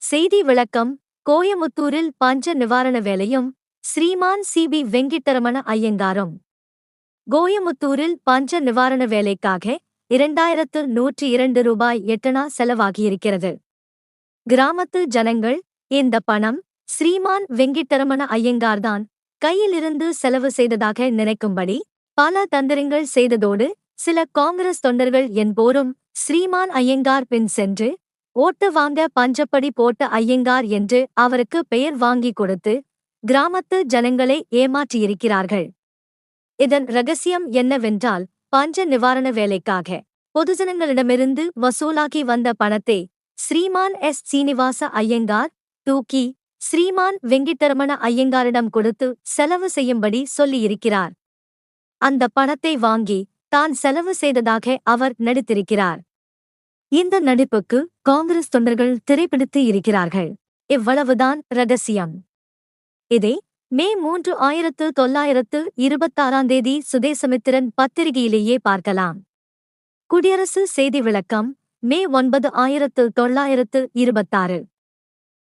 செய்தி விளக்கம். கோயமுத்தூரில் பஞ்ச நிவாரண வேலையும் ஸ்ரீமான் சி.பி. வெங்கிட்டரமண ஐயங்காரும். கோயமுத்தூரில் பஞ்ச நிவாரண வேலைக்காக 2102 ரூபாய் எட்டணா செலவாகியிருக்கிறது. கிராமத்து ஜனங்கள் இந்த பணம் ஸ்ரீமான் வெங்கிட்டரமண ஐயங்கார்தான் கையிலிருந்து செலவு செய்ததாக நினைக்கும்படி பல தந்திரங்கள் செய்ததோடு சில காங்கிரஸ் தொண்டர்கள் என்போரும் ஸ்ரீமான் ஐயங்கார் பின் சென்று ஓட்டு வாங்க பஞ்சப்படி போட்ட ஐயங்கார் என்று அவருக்கு பெயர் வாங்கிக் கொடுத்து கிராமத்து ஜனங்களை ஏமாற்றியிருக்கிறார்கள். இதன் ரகசியம் என்னவென்றால், பஞ்ச நிவாரண வேலைக்காக பொதுஜனங்களிடமிருந்து வசூலாகி வந்த பணத்தை ஸ்ரீமான் எஸ். சீனிவாச ஐயங்கார் தூக்கி ஸ்ரீமான் வெங்கிட்டரமண ஐயங்காரிடம் கொடுத்து செலவு செய்யும்படி சொல்லியிருக்கிறார். அந்த பணத்தை வாங்கி தான் செலவு செய்ததாக அவர் நடித்திருக்கிறார். இந்த நடிப்புக்கு காங்கிரஸ் தொண்டர்கள் திரைப்பிடித்து இருக்கிறார்கள். இவ்வளவுதான் ரகசியம். இதை மே 3, 1926 சுதேசமித்திரன் பத்திரிகையிலேயே பார்க்கலாம். குடியரசு செய்தி விளக்கம். மே 9, 1926.